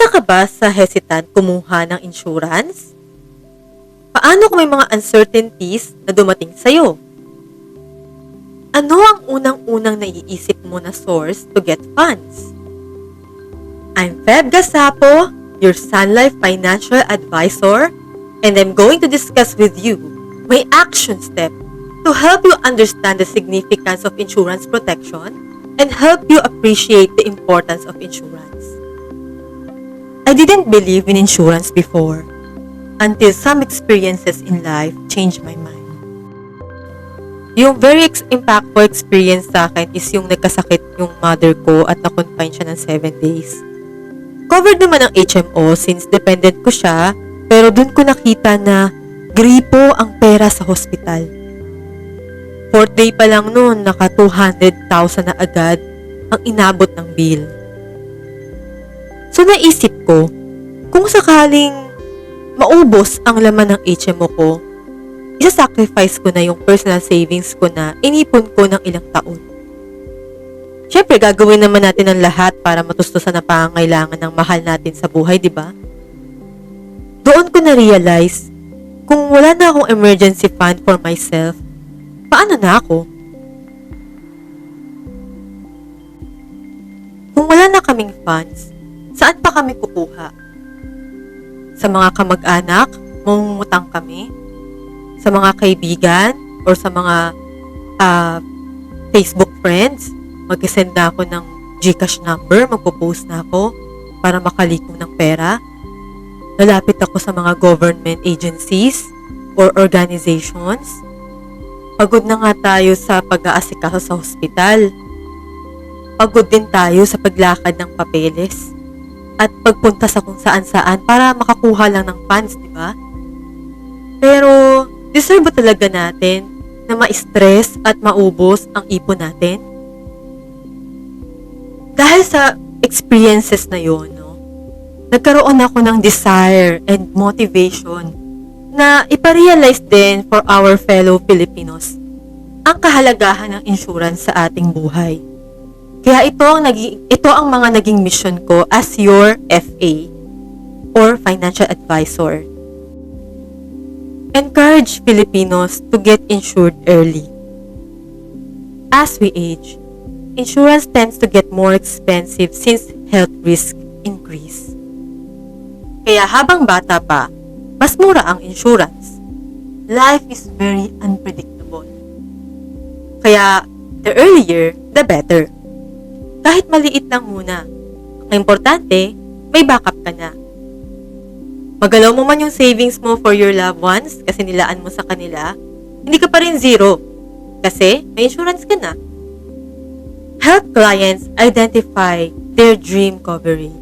Isa ka ba sa hesitant kumuha ng insurance? Paano kung may mga uncertainties na dumating sa'yo? Ano ang unang-unang naiisip mo na source to get funds? I'm Feb Gasapo, your Sun Life Financial Advisor, and I'm going to discuss with you my action step to help you understand the significance of insurance protection and help you appreciate the importance of insurance. I didn't believe in insurance before until some experiences in life changed my mind. Yung very impactful experience sa akin is yung nagkasakit yung mother ko at na-confine siya ng 7 days. Covered naman ng HMO since dependent ko siya, pero dun ko nakita na gripo ang pera sa hospital. 4th day pa lang noon, naka 200,000 na agad ang inabot ng bill. So naisip ko, kung sakaling maubos ang laman ng HMO ko, isa-sacrifice ko na yung personal savings ko na inipon ko ng ilang taon. Siyempre, gagawin naman natin ang lahat para matustusan ang pangangailangan ng mahal natin sa buhay, di ba? Doon ko na-realize, kung wala na akong emergency fund for myself, paano na ako? Kung wala na kaming funds, saan pa kami kukuha? Sa mga kamag-anak, mangungutang kami? Sa mga kaibigan? Or sa mga Facebook friends? Mag-send na ako ng GCash number, magpo-post na ako para makalikom ng pera? Lalapit ako sa mga government agencies or organizations? Pagod na nga tayo sa pag-aasikaso sa hospital. Pagod din tayo sa paglakad ng papeles at pagpunta sa kung saan-saan para makakuha lang ng funds, di ba? Pero, deserve ba talaga natin na ma-stress at maubos ang ipon natin? Dahil sa experiences na yun, nagkaroon ako ng desire and motivation na iparealize din for our fellow Filipinos ang kahalagahan ng insurance sa ating buhay. Kaya ito ang mga naging mission ko as your FA or financial advisor. Encourage Filipinos to get insured early. As we age, insurance tends to get more expensive since health risks increase. Kaya habang bata pa, mas mura ang insurance. Life is very unpredictable. Kaya, the earlier, the better. Kahit maliit lang muna. Ang importante, may backup ka na. Magalaw mo man yung savings mo for your loved ones kasi nilaan mo sa kanila, hindi ka pa rin zero. Kasi may insurance ka na. Help clients identify their dream coverage.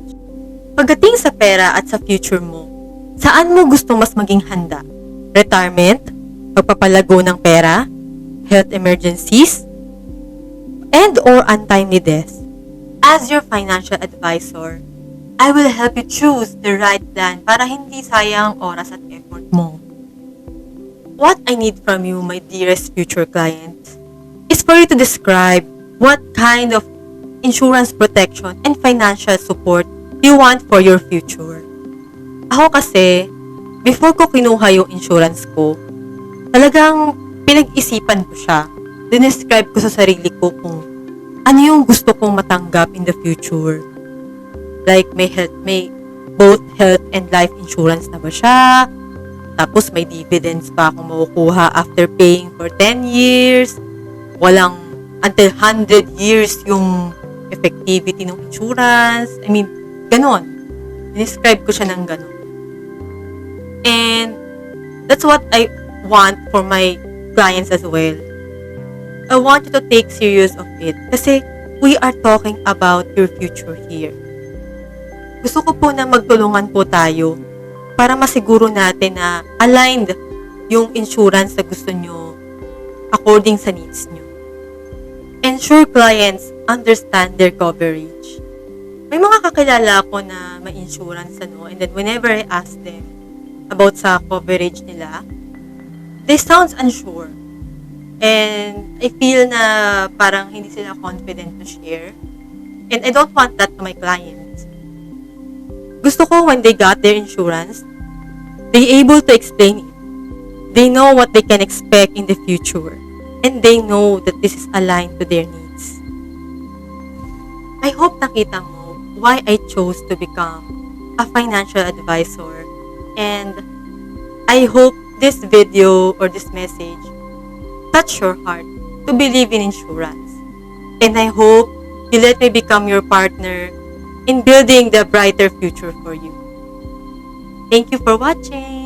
Pagdating sa pera at sa future mo, saan mo gusto mas maging handa? Retirement? Pagpapalago ng pera? Health emergencies? And or untimely deaths? As your financial advisor, I will help you choose the right plan para hindi sayang oras at effort mo. What I need from you, my dearest future clients, is for you to describe what kind of insurance protection and financial support you want for your future. Ako kasi, before ko kinuha yung insurance ko, talagang pinag-isipan ko siya. Dinescribe ko sa sarili ko kung ano yung gusto kong matanggap in the future. Like, may both health and life insurance na ba siya? Tapos may dividends pa akong makukuha after paying for 10 years. Walang until 100 years yung effectivity ng insurance. I mean, ganon. Describe ko siya ng ganon. And that's what I want for my clients as well. I want you to take serious of it kasi we are talking about your future here. Gusto ko po na magtulungan po tayo para masiguro natin na aligned yung insurance na gusto nyo according sa needs nyo. Ensure clients understand their coverage. May mga kakilala ako na may insurance and then whenever I ask them about sa coverage nila, they sounds unsure. And I feel na parang hindi sila confident to share. And I don't want that to my clients. Gusto ko when they got their insurance, they able to explain it. They know what they can expect in the future. And they know that this is aligned to their needs. I hope nakita mo why I chose to become a financial advisor. And I hope this video or this message touch your heart to believe in insurance. And I hope you let me become your partner in building the brighter future for you. Thank you for watching.